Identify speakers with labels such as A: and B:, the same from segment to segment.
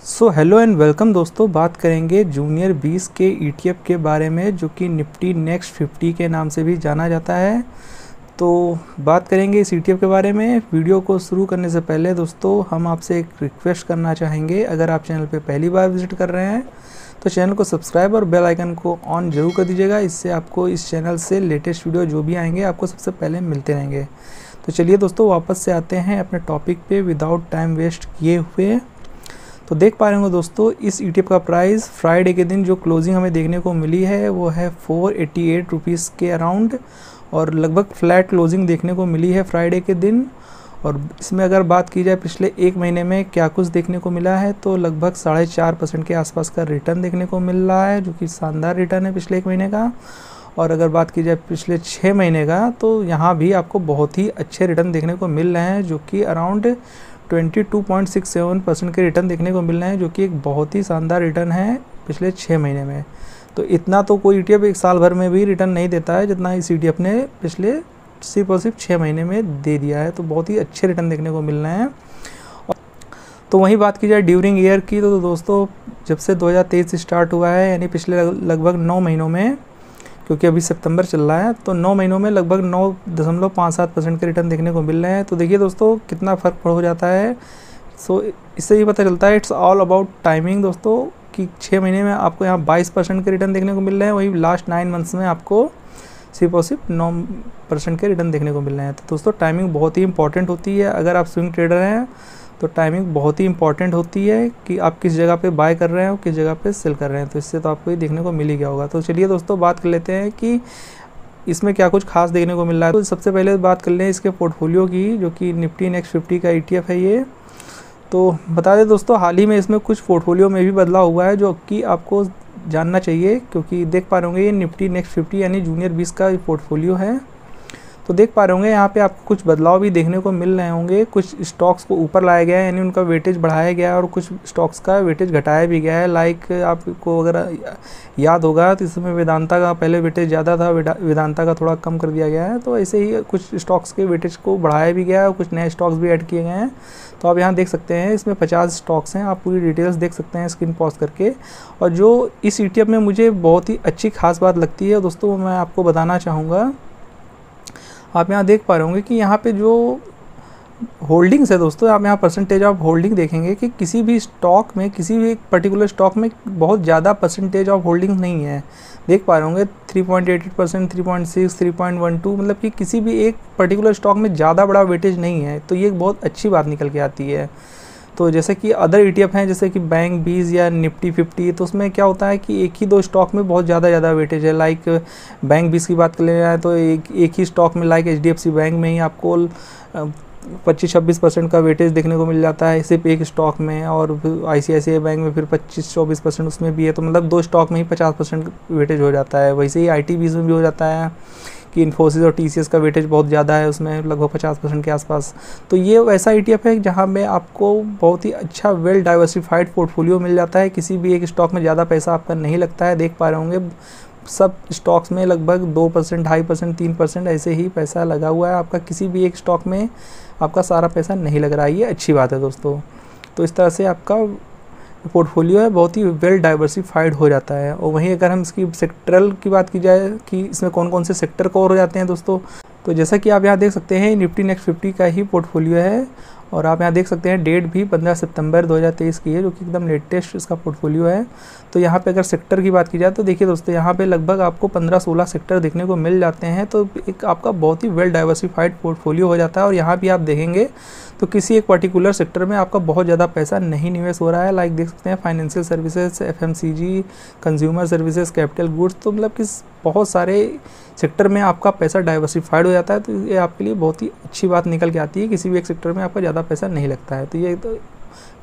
A: So hello and welcome दोस्तों। बात करेंगे जूनियर 20 के ETF के बारे में, जो कि निफ्टी नेक्स्ट 50 के नाम से भी जाना जाता है। तो बात करेंगे इस ETF के बारे में। वीडियो को शुरू करने से पहले दोस्तों हम आपसे एक रिक्वेस्ट करना चाहेंगे, अगर आप चैनल पे पहली बार विजिट कर रहे हैं तो चैनल को सब्सक्राइब और बेल आइकन को ऑन जरूर कर दीजिएगा। इससे आपको इस चैनल से लेटेस्ट वीडियो जो भी आएंगे आपको सबसे पहले मिलते रहेंगे। तो चलिए दोस्तों वापस से आते हैं अपने टॉपिक पे विदाउट टाइम वेस्ट किए हुए। तो देख पा रहे होंगे दोस्तों, इस ETF का प्राइस फ्राइडे के दिन जो क्लोजिंग हमें देखने को मिली है वो है 488 रुपीज़ के अराउंड, और लगभग फ्लैट क्लोजिंग देखने को मिली है फ्राइडे के दिन। और इसमें अगर बात की जाए पिछले एक महीने में क्या कुछ देखने को मिला है, तो लगभग 4.5% के आसपास का रिटर्न देखने को मिल रहा है, जो कि शानदार रिटर्न है पिछले एक महीने का। और अगर बात की जाए पिछले 6 महीने का, तो यहाँ भी आपको बहुत ही अच्छे रिटर्न देखने को मिल रहे हैं, जो कि अराउंड 22.67% के रिटर्न देखने को मिल रहे हैं, जो कि एक बहुत ही शानदार रिटर्न है पिछले 6 महीने में। तो इतना तो कोई ETF एक साल भर में भी रिटर्न नहीं देता है जितना इस ETF ने पिछले सिर्फ और सिर्फ 6 महीने में दे दिया है। तो बहुत ही अच्छे रिटर्न देखने को मिल रहे हैं। तो वहीं बात की जाए ड्यूरिंग ईयर की, तो दोस्तों जब से 2023 स्टार्ट हुआ है, यानी पिछले लगभग 9 महीनों में, क्योंकि अभी सितंबर चल रहा है, तो 9 महीनों में लगभग 9.57% के रिटर्न देखने को मिल रहे हैं। तो देखिए दोस्तों कितना फ़र्क हो जाता है। सो इससे ये पता चलता है इट्स ऑल अबाउट टाइमिंग दोस्तों, कि 6 महीने में आपको यहाँ 22% के रिटर्न देखने को मिल रहे हैं, वहीं लास्ट 9 मंथ्स में आपको सिर्फ और सिर्फ 9% के रिटर्न देखने को मिल रहे हैं। तो दोस्तों टाइमिंग बहुत ही इंपॉर्टेंट होती है। अगर आप स्विंग ट्रेडर हैं तो टाइमिंग बहुत ही इंपॉर्टेंट होती है कि आप किस जगह पे बाय कर रहे हैं और किस जगह पे सेल कर रहे हैं। तो इससे तो आपको ये देखने को मिल ही गया होगा। तो चलिए दोस्तों बात कर लेते हैं कि इसमें क्या कुछ खास देखने को मिल रहा है। तो सबसे पहले बात कर लें इसके पोर्टफोलियो की, जो कि निफ्टी नेक्स्ट 50 का ETF है ये। तो बता दें दोस्तों, हाल ही में इसमें कुछ पोर्टफोलियो में भी बदलाव हुआ है, जो कि आपको जानना चाहिए, क्योंकि देख पा रहे होंगे ये निफ्टी नेक्स्ट 50 यानी जूनियर 20 का पोर्टफोलियो है। तो देख पा रहे होंगे यहाँ पे आपको कुछ बदलाव भी देखने को मिल रहे होंगे। कुछ स्टॉक्स को ऊपर लाया गया है, यानी उनका वेटेज बढ़ाया गया है, और कुछ स्टॉक्स का वेटेज घटाया भी गया है। लाइक आपको अगर याद होगा तो इसमें वेदांता का पहले वेटेज ज़्यादा था, वेदांता का थोड़ा कम कर दिया गया है। तो ऐसे ही कुछ स्टॉक्स के वेटेज को बढ़ाया भी गया है, और कुछ नए स्टॉक्स भी ऐड किए गए हैं। तो आप यहाँ देख सकते हैं इसमें 50 स्टॉक्स हैं। आप पूरी डिटेल्स देख सकते हैं स्क्रीन पॉज करके। और जो इस ETF में मुझे बहुत ही अच्छी खास बात लगती है दोस्तों, मैं आपको बताना चाहूँगा। आप यहाँ देख पा रहे होंगे कि यहाँ पे जो होल्डिंग्स है दोस्तों, आप यहाँ परसेंटेज ऑफ होल्डिंग देखेंगे कि किसी भी स्टॉक में, किसी भी एक पर्टिकुलर स्टॉक में बहुत ज़्यादा परसेंटेज ऑफ होल्डिंग नहीं है। देख पा रहे होंगे 3.88%, 3.6, 3.12, मतलब कि किसी भी एक पर्टिकुलर स्टॉक में ज़्यादा बड़ा वेटेज नहीं है। तो ये एक बहुत अच्छी बात निकल के आती है। तो जैसे कि अदर ETF हैं, जैसे कि बैंक 20 या निफ्टी 50, तो उसमें क्या होता है कि एक ही दो स्टॉक में बहुत ज़्यादा वेटेज है। लाइक बैंक 20 की बात कर ले जाए तो एक ही स्टॉक में, लाइक HDFC बैंक में ही आपको 25-26% का वेटेज देखने को मिल जाता है सिर्फ एक स्टॉक में। और ICICI बैंक में फिर 25-24% उसमें भी है। तो मतलब 2 स्टॉक में ही 50% वेटेज हो जाता है। वैसे ही IT20 में भी हो जाता है कि इन्फोसिस और TCS का वेटेज बहुत ज़्यादा है, उसमें लगभग 50% के आसपास। तो ये वैसा ETF है जहाँ में आपको बहुत ही अच्छा वेल डाइवर्सिफाइड पोर्टफोलियो मिल जाता है। किसी भी एक स्टॉक में ज़्यादा पैसा आपका नहीं लगता है। देख पा रहे होंगे सब स्टॉक्स में लगभग 2%, 2.5%, 3% ऐसे ही पैसा लगा हुआ है आपका। किसी भी एक स्टॉक में आपका सारा पैसा नहीं लग रहा है। ये अच्छी बात है दोस्तों। तो इस तरह से आपका पोर्टफोलियो है बहुत ही वेल डाइवर्सिफाइड हो जाता है। और वहीं अगर हम इसकी सेक्टरल की बात की जाए कि इसमें कौन कौन से सेक्टर कवर हो जाते हैं दोस्तों, तो जैसा कि आप यहाँ देख सकते हैं निफ्टी नेक्स्ट 50 का ही पोर्टफोलियो है। और आप यहाँ देख सकते हैं डेट भी 15 सितंबर 2023 की है, जो कि एकदम लेटेस्ट इसका पोर्टफोलियो है। तो यहाँ पे अगर सेक्टर की बात की जाए तो देखिए दोस्तों, यहाँ पे लगभग आपको 15-16 सेक्टर देखने को मिल जाते हैं। तो एक आपका बहुत ही वेल डाइवर्सिफाइड पोर्टफोलियो हो जाता है। और यहाँ भी आप देखेंगे तो किसी एक पर्टिकुलर सेक्टर में आपका बहुत ज़्यादा पैसा नहीं निवेश हो रहा है। लाइक देख सकते हैं financial services, FMCG, consumer services, capital goods. तो मतलब कि बहुत सारे सेक्टर में आपका पैसा डाइवर्सिफाइड हो जाता है। तो ये आपके लिए बहुत ही अच्छी बात निकल के आती है, किसी भी एक सेक्टर में आपका ज़्यादा पैसा नहीं लगता है। तो ये तो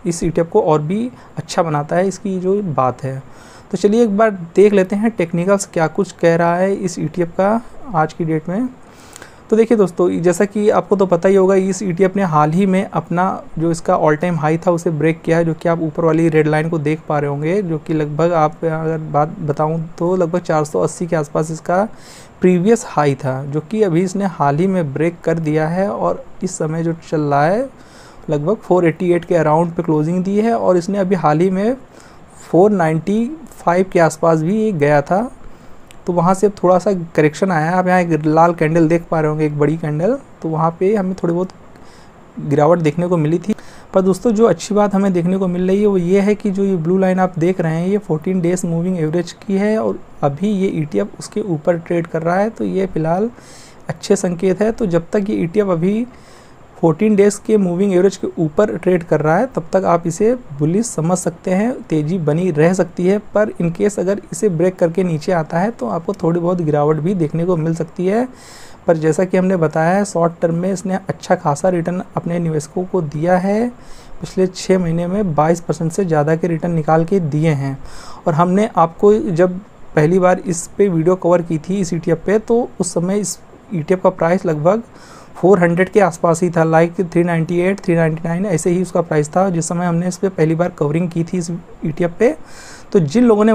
A: इस ETF को और भी अच्छा बनाता है, इसकी जो बात है। तो चलिए एक बार देख लेते हैं टेक्निकल्स क्या कुछ कह रहा है इस ETF का आज की डेट में। तो देखिए दोस्तों, जैसा कि आपको तो पता ही होगा, इस ETF ने हाल ही में अपना जो इसका ऑल टाइम हाई था उसे ब्रेक किया है, जो कि आप ऊपर वाली रेड लाइन को देख पा रहे होंगे, जो कि लगभग आप अगर बात बताऊं तो लगभग 480 के आसपास इसका प्रीवियस हाई था, जो कि अभी इसने हाल ही में ब्रेक कर दिया है। और इस समय जो चल रहा है लगभग 488 के अराउंड पे क्लोजिंग दी है और इसने अभी हाल ही में 495 के आसपास भी ये गया था। तो वहाँ से अब थोड़ा सा करेक्शन आया है। आप यहाँ एक लाल कैंडल देख पा रहे होंगे, एक बड़ी कैंडल, तो वहाँ पे हमें थोड़ी बहुत गिरावट देखने को मिली थी। पर दोस्तों जो अच्छी बात हमें देखने को मिल रही है वो ये है कि जो ये ब्लू लाइन आप देख रहे हैं ये 14 डेज मूविंग एवरेज की है और अभी ये ETF उसके ऊपर ट्रेड कर रहा है। तो ये फ़िलहाल अच्छे संकेत है। तो जब तक ये ETF अभी 14 डेज़ के मूविंग एवरेज के ऊपर ट्रेड कर रहा है तब तक आप इसे बुलिश समझ सकते हैं, तेज़ी बनी रह सकती है। पर इन केस अगर इसे ब्रेक करके नीचे आता है तो आपको थोड़ी बहुत गिरावट भी देखने को मिल सकती है। पर जैसा कि हमने बताया है शॉर्ट टर्म में इसने अच्छा खासा रिटर्न अपने निवेशकों को दिया है। पिछले 6 महीने में 22% से ज़्यादा के रिटर्न निकाल के दिए हैं। और हमने आपको जब पहली बार इस पे वीडियो कवर की थी इस ETF पे, तो उस समय इस ETF का प्राइस लगभग 400 के आसपास ही था, लाइक 398 399 ऐसे ही उसका प्राइस था जिस समय हमने इस पर पहली बार कवरिंग की थी इस ETF पे। तो जिन लोगों ने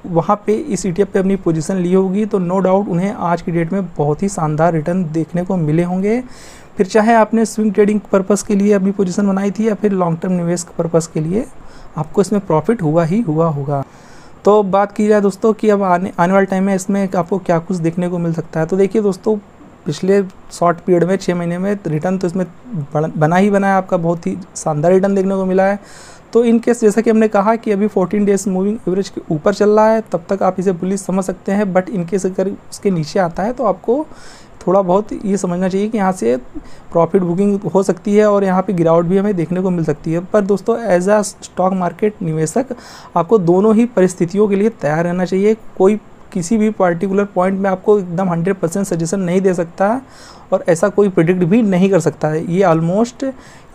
A: वहाँ पे इस ETF पे अपनी पोजीशन ली होगी तो नो डाउट उन्हें आज की डेट में बहुत ही शानदार रिटर्न देखने को मिले होंगे। फिर चाहे आपने स्विंग ट्रेडिंग पर्पस के लिए अपनी पोजीशन बनाई थी या फिर लॉन्ग टर्म निवेश पर्पस के लिए, आपको इसमें प्रॉफिट हुआ ही हुआ होगा। तो बात की जाए दोस्तों कि अब आने वाले टाइम में इसमें आपको क्या कुछ देखने को मिल सकता है। तो देखिए दोस्तों, पिछले शॉर्ट पीरियड में 6 महीने में रिटर्न तो इसमें बना ही बना है, आपका बहुत ही शानदार रिटर्न देखने को मिला है। तो इन केस जैसा कि हमने कहा कि अभी 14 डेज मूविंग एवरेज के ऊपर चल रहा है तब तक आप इसे बुलिश समझ सकते हैं। बट इन केस अगर उसके नीचे आता है तो आपको थोड़ा बहुत ये समझना चाहिए कि यहाँ से प्रॉफिट बुकिंग हो सकती है और यहाँ पे गिरावट भी हमें देखने को मिल सकती है। पर दोस्तों एज अ स्टॉक मार्केट निवेशक आपको दोनों ही परिस्थितियों के लिए तैयार रहना चाहिए। कोई किसी भी पार्टिकुलर पॉइंट में आपको एकदम 100% सजेशन नहीं दे सकता और ऐसा कोई प्रिडिक्ट भी नहीं कर सकता है, ये ऑलमोस्ट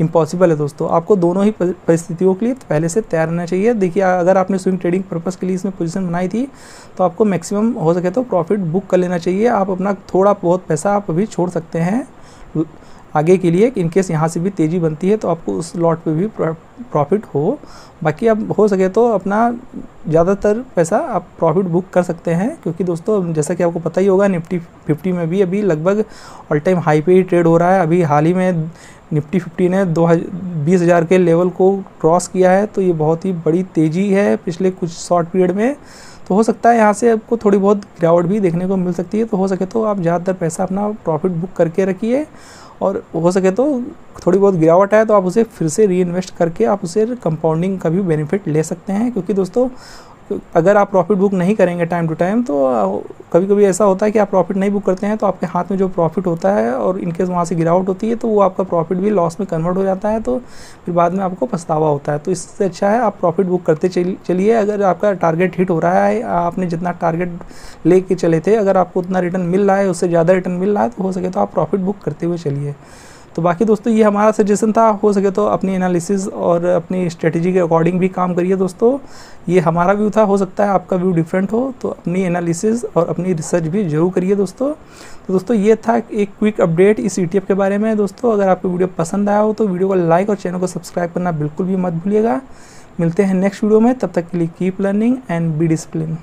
A: इम्पॉसिबल है दोस्तों। आपको दोनों ही परिस्थितियों के लिए पहले से तैयार रहना चाहिए। देखिए अगर आपने स्विंग ट्रेडिंग पर्पस के लिए इसमें पोजीशन बनाई थी तो आपको मैक्सिमम हो सके तो प्रॉफिट बुक कर लेना चाहिए। आप अपना थोड़ा बहुत पैसा आप अभी छोड़ सकते हैं आगे के लिए, इनकेस यहाँ से भी तेज़ी बनती है तो आपको उस लॉट पे भी प्रॉफिट हो। बाकी आप हो सके तो अपना ज़्यादातर पैसा आप प्रॉफिट बुक कर सकते हैं, क्योंकि दोस्तों जैसा कि आपको पता ही होगा निफ्टी 50 में भी अभी लगभग ऑल टाइम हाई पे ही ट्रेड हो रहा है। अभी हाल ही में निफ्टी 50 ने 20,000 के लेवल को क्रॉस किया है। तो ये बहुत ही बड़ी तेज़ी है पिछले कुछ शॉर्ट पीरियड में। तो हो सकता है यहाँ से आपको थोड़ी बहुत गिरावट भी देखने को मिल सकती है। तो हो सके तो आप ज़्यादातर पैसा अपना प्रॉफिट बुक करके रखिए और हो सके तो थोड़ी बहुत गिरावट आए तो आप उसे फिर से री इन्वेस्ट करके आप उसे कंपाउंडिंग का भी बेनिफिट ले सकते हैं। क्योंकि दोस्तों अगर आप प्रॉफिट बुक नहीं करेंगे टाइम टू टाइम तो कभी कभी ऐसा होता है कि आप प्रॉफिट नहीं बुक करते हैं तो आपके हाथ में जो प्रॉफिट होता है और इनकेस वहाँ से गिरावट होती है तो वो आपका प्रॉफिट भी लॉस में कन्वर्ट हो जाता है, तो फिर बाद में आपको पछतावा होता है। तो इससे अच्छा है आप प्रॉफिट बुक करते चलिए। अगर आपका टारगेट हिट हो रहा है, आपने जितना टारगेट लेके चले थे, अगर आपको उतना रिटर्न मिल रहा है, उससे ज़्यादा रिटर्न मिल रहा है तो हो सके तो आप प्रॉफिट बुक करते हुए चलिए। तो बाकी दोस्तों ये हमारा सजेशन था। हो सके तो अपनी एनालिसिस और अपनी स्ट्रेटेजी के अकॉर्डिंग भी काम करिए दोस्तों। ये हमारा व्यू था, हो सकता है आपका व्यू डिफरेंट हो, तो अपनी एनालिसिस और अपनी रिसर्च भी जरूर करिए दोस्तों। तो दोस्तों ये था एक क्विक अपडेट इस ETF के बारे में। दोस्तों अगर आपको वीडियो पसंद आया हो तो वीडियो को लाइक और चैनल को सब्सक्राइब करना बिल्कुल भी मत भूलिएगा। मिलते हैं नेक्स्ट वीडियो में, तब तक के लिए keep learning and be discipline.